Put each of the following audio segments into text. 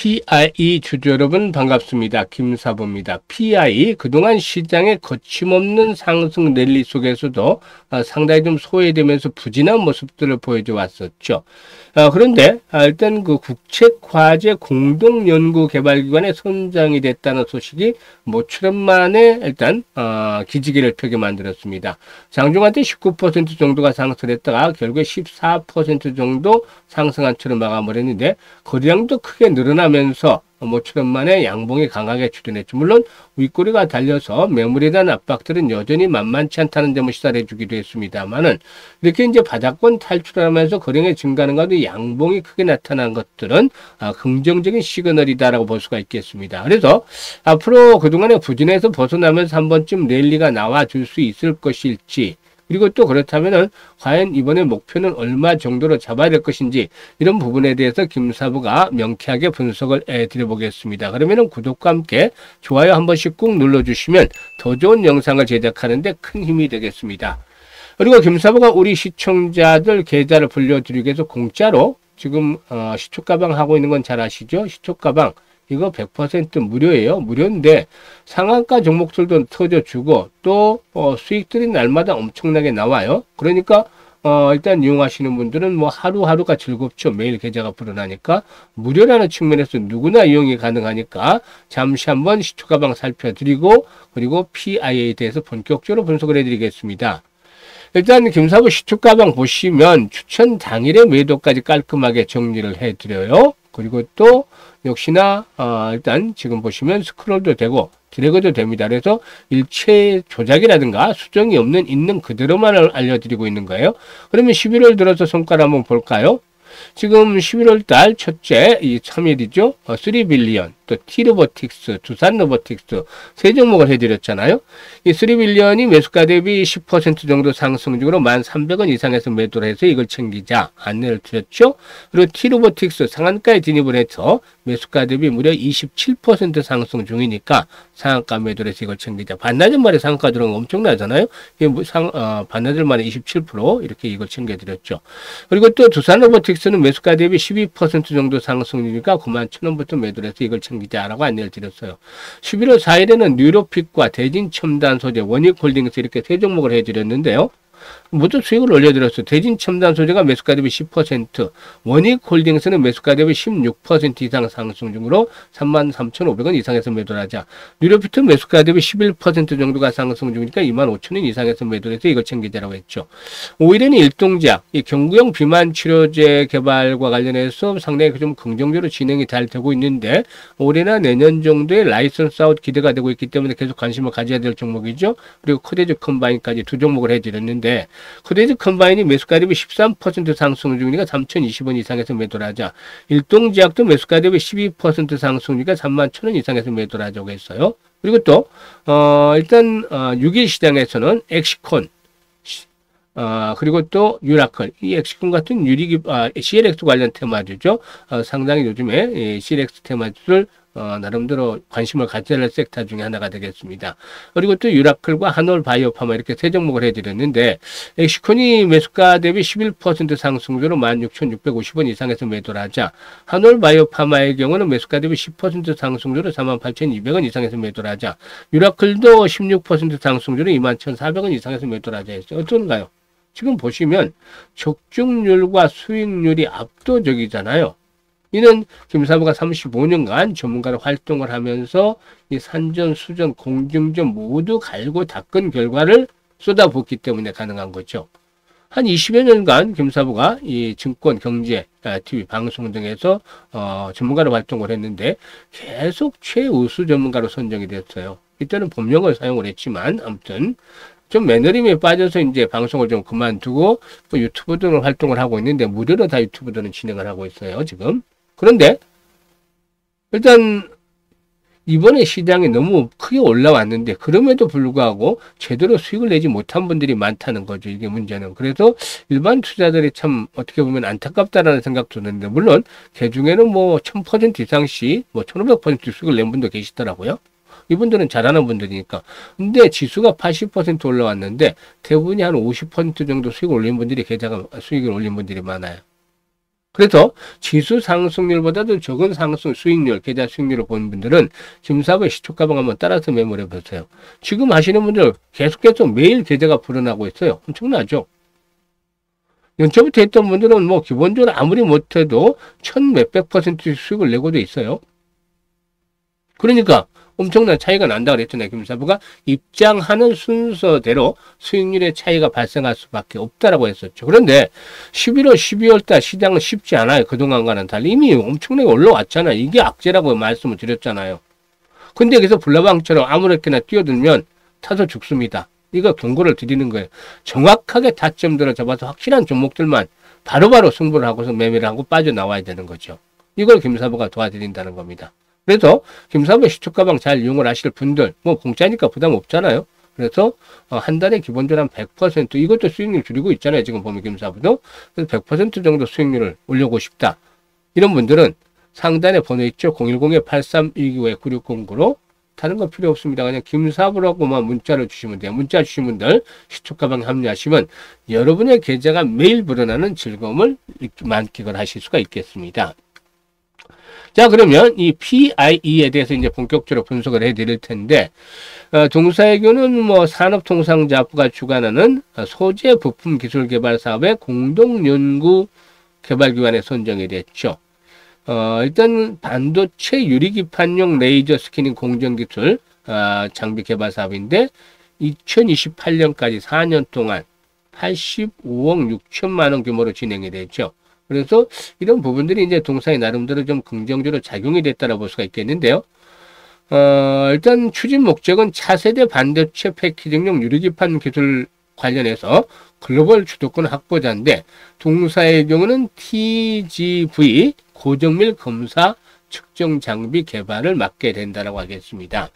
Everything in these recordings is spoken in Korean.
PI 주주 여러분 반갑습니다. 김사부입니다. PI 그동안 시장의 거침없는 상승 랠리 속에서도 상당히 좀 소외되면서 부진한 모습들을 보여줘 왔었죠. 그런데 일단 그 국책화재 공동연구개발기관의 선장이 됐다는 소식이 모처럼 만에 일단 기지개를 펴게 만들었습니다. 장중한 때 19% 정도가 상승했다가 결국에 14% 정도 상승한 채로 마감을 했는데 거래량도 크게 늘어나면서 모처럼 만에 양봉이 강하게 출현했죠. 물론 윗꼬리가 달려서 매물에 대한 압박들은 여전히 만만치 않다는 점을 시사해 주기도 했습니다만은 이렇게 이제 바닥권 탈출하면서 거래량이 증가하는 가운데 양봉이 크게 나타난 것들은 긍정적인 시그널이다라고 볼 수가 있겠습니다. 그래서 앞으로 그동안의 부진에서 벗어나면서 한 번쯤 랠리가 나와 줄 수 있을 것일지, 그리고 또 그렇다면은 과연 이번에 목표는 얼마 정도로 잡아야 될 것인지, 이런 부분에 대해서 김사부가 명쾌하게 분석을 해드려보겠습니다. 그러면은 구독과 함께 좋아요 한 번씩 꾹 눌러주시면 더 좋은 영상을 제작하는데 큰 힘이 되겠습니다. 그리고 김사부가 우리 시청자들 계좌를 불려드리기 위해서 공짜로 지금 시초가방 하고 있는 건 잘 아시죠? 시초가방 이거 100% 무료예요. 무료인데 상한가 종목들도 터져주고 또 수익들이 날마다 엄청나게 나와요. 그러니까 일단 이용하시는 분들은 뭐 하루하루가 즐겁죠. 매일 계좌가 불어나니까 무료라는 측면에서 누구나 이용이 가능하니까 잠시 한번 시초가방 살펴드리고 그리고 PI에 대해서 본격적으로 분석을 해드리겠습니다. 일단 김사부 시초가방 보시면 추천 당일의 매도까지 깔끔하게 정리를 해드려요. 그리고 또 역시나 일단 지금 보시면 스크롤도 되고 드래그도 됩니다. 그래서 일체 조작이라든가 수정이 없는 있는 그대로만 알려드리고 있는 거예요. 그러면 11월 들어서 성과를 한번 볼까요? 지금 11월 달 첫째 이 3일이죠. 3빌리언, 또 T로보틱스, 두산로보틱스 세 종목을 해드렸잖아요. 이 3빌리언이 매수가 대비 10% 정도 상승 중으로 1,300원 이상에서 매도를 해서 이걸 챙기자 안내를 드렸죠. 그리고 T로보틱스 상한가에 진입을 해서 매수가 대비 무려 27% 상승 중이니까 상한가 매도를 해서 이걸 챙기자. 반나절 만에 상한가 들어온 거 엄청나잖아요. 반나절 만에 27% 이렇게 이걸 챙겨드렸죠. 그리고 또 두산로보틱스는 매수가 대비 12% 정도 상승이니까 91,000원부터 매도를 해서 이걸 챙기자라고 안내를 드렸어요. 11월 4일에는 뉴로픽과 대진첨단 소재, 원익홀딩스 이렇게 세 종목을 해드렸는데요. 모두 수익을 올려드렸어요. 대진첨단 소재가 매수가 대비 10%, 원익홀딩스는 매수가 대비 16% 이상 상승 중으로 33,500원 이상에서 매도를 하자. 뉴로피트 매수가 대비 11% 정도가 상승 중이니까 25,000원 이상에서 매도를 해서 이걸 챙기자라고 했죠. 5일에는 일동제약, 이 경구용 비만 치료제 개발과 관련해서 상당히 좀 긍정적으로 진행이 잘 되고 있는데 올해나 내년 정도에 라이선스 아웃 기대가 되고 있기 때문에 계속 관심을 가져야 될 종목이죠. 그리고 코데즈 컴바인까지 두 종목을 해드렸는데 코데즈 컴바인이 매수가 대비 13% 상승 중이니까 3,020원 이상에서 매도를 하자. 일동제약도 매수가 대비 12% 상승 중이니까 31,000원 이상에서 매도를 하자고 했어요. 그리고 또 일단 6일 시장에서는 엑시콘 그리고 또 유라클, 이 엑시콘 같은 CLX 관련 테마주죠. 상당히 요즘에 CLX 테마주를 나름대로 관심을 가져야 할 섹터 중에 하나가 되겠습니다. 그리고 또 유라클과 한올바이오파마 이렇게 세 종목을 해드렸는데 엑시콘이 매수가 대비 11% 상승률로 16,650원 이상에서 매도를 하자. 한올바이오파마의 경우는 매수가 대비 10% 상승률로 48,200원 이상에서 매도를 하자. 유라클도 16% 상승률로 21,400원 이상에서 매도를 하자 했어요. 어떤가요? 지금 보시면 적중률과 수익률이 압도적이잖아요. 이는 김사부가 35년간 전문가로 활동을 하면서 이 산전, 수전, 공증전 모두 갈고 닦은 결과를 쏟아붓기 때문에 가능한 거죠. 한 20여 년간 김사부가 이 증권, 경제, TV, 방송 등에서 전문가로 활동을 했는데 계속 최우수 전문가로 선정이 됐어요. 이때는 본명을 사용을 했지만 아무튼 좀 매너림에 빠져서 이제 방송을 좀 그만두고 또 유튜브 등을 활동을 하고 있는데 무료로 다 유튜브 등은 진행을 하고 있어요, 지금. 그런데 일단 이번에 시장이 너무 크게 올라왔는데 그럼에도 불구하고 제대로 수익을 내지 못한 분들이 많다는 거죠. 이게 문제는. 그래서 일반 투자들이 참 어떻게 보면 안타깝다라는 생각도 드는데 물론 그중에는 뭐 1000% 이상씩 뭐 1500% 수익을 낸 분도 계시더라고요. 이분들은 잘하는 분들이니까. 근데 지수가 80% 올라왔는데 대부분이 한 50% 정도 수익을 올린 분들이 수익을 올린 분들이 많아요. 그래서 지수 상승률보다도 적은 상승 수익률, 계좌 수익률을 보는 분들은 김사부의 시초가방 한번 따라서 메모를 해보세요. 지금 하시는 분들 계속해서 매일 계좌가 불어나고 있어요. 엄청나죠? 연초부터 했던 분들은 뭐 기본적으로 아무리 못해도 1000몇백 퍼센트 수익을 내고도 있어요. 그러니까 엄청난 차이가 난다 그랬잖아요. 김사부가 입장하는 순서대로 수익률의 차이가 발생할 수밖에 없다라고 했었죠. 그런데 11월, 12월 달 시장은 쉽지 않아요. 그동안과는 달리 이미 엄청나게 올라왔잖아요. 이게 악재라고 말씀을 드렸잖아요. 근데 여기서 불나방처럼 아무렇게나 뛰어들면 타서 죽습니다. 이거 경고를 드리는 거예요. 정확하게 타점들을 잡아서 확실한 종목들만 바로바로 승부를 하고서 매매를 하고 빠져나와야 되는 거죠. 이걸 김사부가 도와드린다는 겁니다. 그래서 김사부의 시초가방 잘 이용을 하실 분들, 뭐 공짜니까 부담 없잖아요. 그래서 한 달에 기본적으로 한 100%, 이것도 수익률 줄이고 있잖아요. 지금 보면 김사부도. 그래서 100% 정도 수익률을 올려고 싶다. 이런 분들은 상단에 번호 있죠. 010-8319-9609로 다른 거 필요 없습니다. 그냥 김사부라고만 문자를 주시면 돼요. 문자 주신 분들 시초가방에 합류하시면 여러분의 계좌가 매일 불어나는 즐거움을 만끽을 하실 수가 있겠습니다. 자, 그러면 이 PIE에 대해서 이제 본격적으로 분석을 해드릴 텐데, 동사외교는 뭐 산업통상자부가 주관하는 소재 부품 기술 개발 사업의 공동연구 개발기관에 선정이 됐죠. 일단 반도체 유리기판용 레이저 스캐닝 공정기술 장비 개발 사업인데 2028년까지 4년 동안 85억 6천만 원 규모로 진행이 됐죠. 그래서 이런 부분들이 이제 동사에 나름대로 좀 긍정적으로 작용이 됐다고 볼 수가 있겠는데요. 일단 추진 목적은 차세대 반도체 패키징용 유리기판 기술 관련해서 글로벌 주도권 확보자인데, 동사의 경우는 TGV 고정밀 검사 측정 장비 개발을 맡게 된다고 하겠습니다.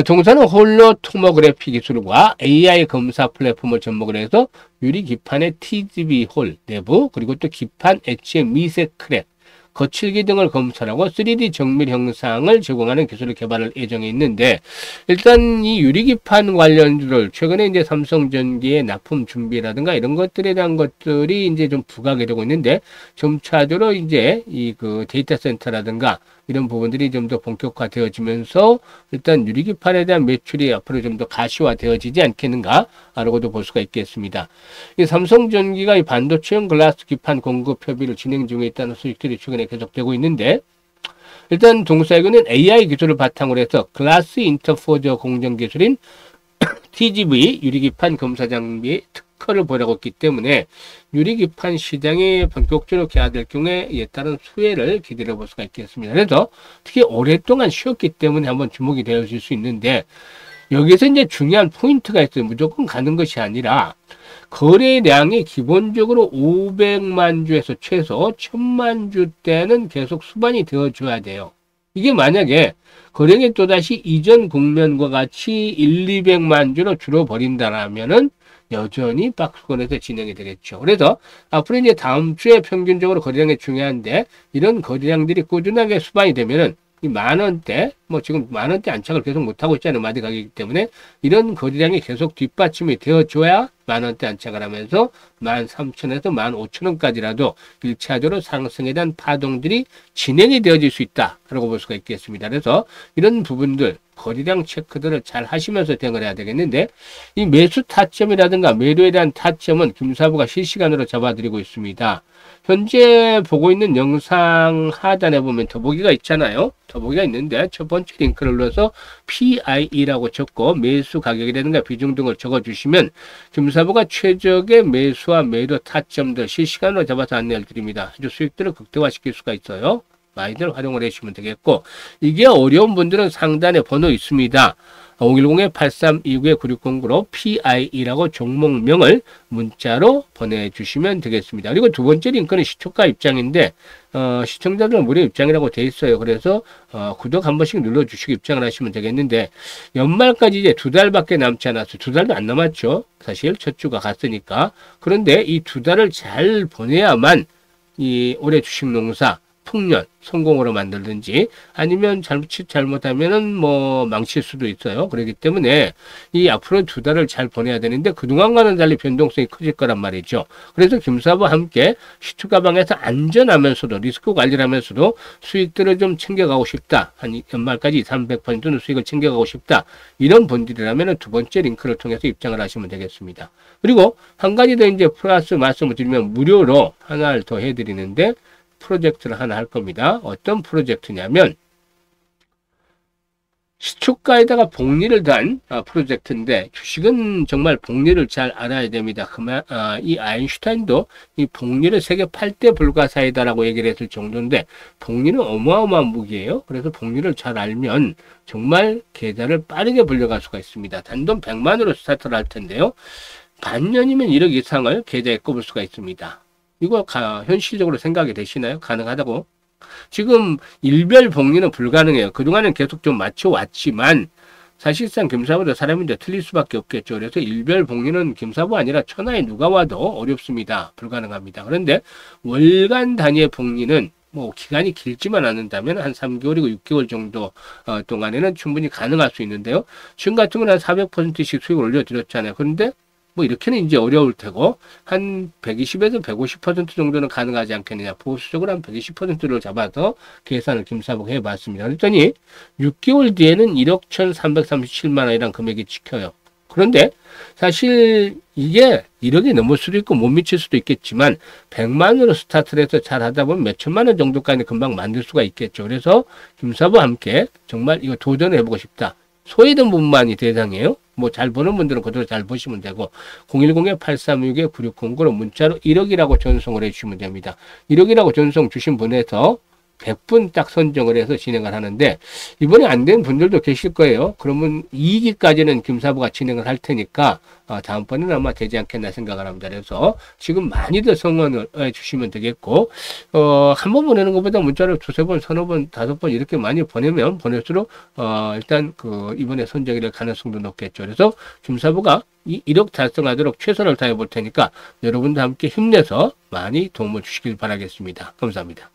동사는 홀로 토모그래피 기술과 AI 검사 플랫폼을 접목을 해서 유리 기판의 TGV 홀 내부, 그리고 또 기판 엣지의 미세 크랙, 거칠기 등을 검사하고 3D 정밀 형상을 제공하는 기술을 개발할 예정에 있는데, 일단 이 유리기판 관련주를 최근에 이제 삼성전기의 납품 준비라든가 이런 것들에 대한 것들이 이제 좀 부각이 되고 있는데, 점차적으로 이제 이 그 데이터 센터라든가 이런 부분들이 좀 더 본격화되어지면서 일단 유리기판에 대한 매출이 앞으로 좀 더 가시화되어지지 않겠는가라고도 볼 수가 있겠습니다. 이 삼성전기가 이 반도체용 글라스 기판 공급 협의를 진행 중에 있다는 소식들이 최근에 계속되고 있는데, 일단 동사에는 AI 기술을 바탕으로 해서 글라스 인터포저 공정 기술인 TGV 유리기판 검사 장비의 특허를 보유하고 있기 때문에 유리기판 시장이 본격적으로 개화될 경우에 이에 따른 수혜를 기대해 볼 수가 있겠습니다. 그래서 특히 오랫동안 쉬었기 때문에 한번 주목이 되어질 수 있는데, 여기서 이제 중요한 포인트가 있어요. 무조건 가는 것이 아니라 거래량이 기본적으로 500만 주에서 최소 1000만 주대는 계속 수반이 되어줘야 돼요. 이게 만약에 거래량이 또다시 이전 국면과 같이 1, 200만 주로 줄어버린다라면은 여전히 박스권에서 진행이 되겠죠. 그래서 앞으로 이제 다음 주에 평균적으로 거래량이 중요한데, 이런 거래량들이 꾸준하게 수반이 되면은 이 만원대, 뭐 지금 만원대 안착을 계속 못하고 있잖아요. 마디 가격이기 때문에 이런 거래량이 계속 뒷받침이 되어줘야 만원대 안착을 하면서 13,000원에서 15,000원까지라도 1차적으로 상승에 대한 파동들이 진행이 되어질 수 있다라고 볼 수가 있겠습니다. 그래서 이런 부분들 거래량 체크들을 잘 하시면서 대응을 해야 되겠는데, 이 매수 타점이라든가 매도에 대한 타점은 김사부가 실시간으로 잡아드리고 있습니다. 현재 보고 있는 영상 하단에 보면 더보기가 있잖아요. 더보기가 있는데 첫 번째 링크를 눌러서 PIE라고 적고 매수 가격이라든가 비중 등을 적어주시면 김사부가 최적의 매수와 매도 타점들 실시간으로 잡아서 안내를 드립니다. 아주 수익들을 극대화시킬 수가 있어요. 많이들 활용을 해주시면 되겠고, 이게 어려운 분들은 상단에 번호 있습니다. 010-8329-9609로 PIE라고 종목명을 문자로 보내주시면 되겠습니다. 그리고 두 번째 링크는 시초가 입장인데, 시청자들은 무료 입장이라고 되어 있어요. 그래서 구독 한 번씩 눌러주시고 입장을 하시면 되겠는데, 연말까지 이제 2달밖에 남지 않았어요. 2달도 안 남았죠. 사실 첫 주가 갔으니까. 그런데 이 2달을 잘 보내야만 이 올해 주식 농사 풍년, 성공으로 만들든지 아니면 잘못하면은 뭐 망칠 수도 있어요. 그렇기 때문에 이 앞으로 두 달을 잘 보내야 되는데 그동안과는 달리 변동성이 커질 거란 말이죠. 그래서 김사부와 함께 시초 가방에서 안전하면서도 리스크 관리를 하면서도 수익들을 좀 챙겨가고 싶다. 한 연말까지 300%는 수익을 챙겨가고 싶다. 이런 분들이라면 두 번째 링크를 통해서 입장을 하시면 되겠습니다. 그리고 한 가지 더 이제 플러스 말씀을 드리면 무료로 하나를 더 해드리는데 프로젝트를 하나 할 겁니다. 어떤 프로젝트냐면 시초가에다가 복리를 단 프로젝트인데 주식은 정말 복리를 잘 알아야 됩니다. 이 아인슈타인도 이 복리를 세계 8대 불가사이다라고 얘기를 했을 정도인데 복리는 어마어마한 무기예요. 그래서 복리를 잘 알면 정말 계좌를 빠르게 불려갈 수가 있습니다. 단돈 100만으로 스타트를 할 텐데요. 반년이면 1억 이상을 계좌에 꼽을 수가 있습니다. 이거 현실적으로 생각이 되시나요? 가능하다고? 지금 일별 복리는 불가능해요. 그동안은 계속 좀 맞춰왔지만 사실상 김사부도 사람인데 틀릴 수밖에 없겠죠. 그래서 일별 복리는 김사부 아니라 천하에 누가 와도 어렵습니다. 불가능합니다. 그런데 월간 단위의 복리는 뭐 기간이 길지만 않는다면 한 3개월이고 6개월 정도 동안에는 충분히 가능할 수 있는데요. 지금 같은 경우는 한 400%씩 수익을 올려드렸잖아요. 그런데 뭐 이렇게는 이제 어려울 테고 한 120에서 150% 정도는 가능하지 않겠느냐. 보수적으로 한 120%를 잡아서 계산을 김사부가 해봤습니다. 그랬더니 6개월 뒤에는 1억 1,337만 원이라는 금액이 찍혀요. 그런데 사실 이게 1억이 넘을 수도 있고 못 미칠 수도 있겠지만 100만 원으로 스타트를 해서 잘 하다 보면 몇 천만 원 정도까지 금방 만들 수가 있겠죠. 그래서 김사부와 함께 정말 이거 도전을 해보고 싶다. 소외된 분만이 대상이에요. 뭐 잘 보는 분들은 그대로 잘 보시면 되고 010-836-9609로 문자로 1억이라고 전송을 해주시면 됩니다. 1억이라고 전송 주신 분에서 100분 딱 선정을 해서 진행을 하는데 이번에 안 된 분들도 계실 거예요. 그러면 2기까지는 김사부가 진행을 할 테니까 다음번에는 아마 되지 않겠나 생각을 합니다. 그래서 지금 많이들 성원을 해주시면 되겠고 한 번 보내는 것보다 문자를 두세 번, 서너 번, 다섯 번 이렇게 많이 보내면 보낼수록 일단 이번에 선정이 될 가능성도 높겠죠. 그래서 김사부가 이 1억 달성하도록 최선을 다해 볼 테니까 여러분도 함께 힘내서 많이 도움을 주시길 바라겠습니다. 감사합니다.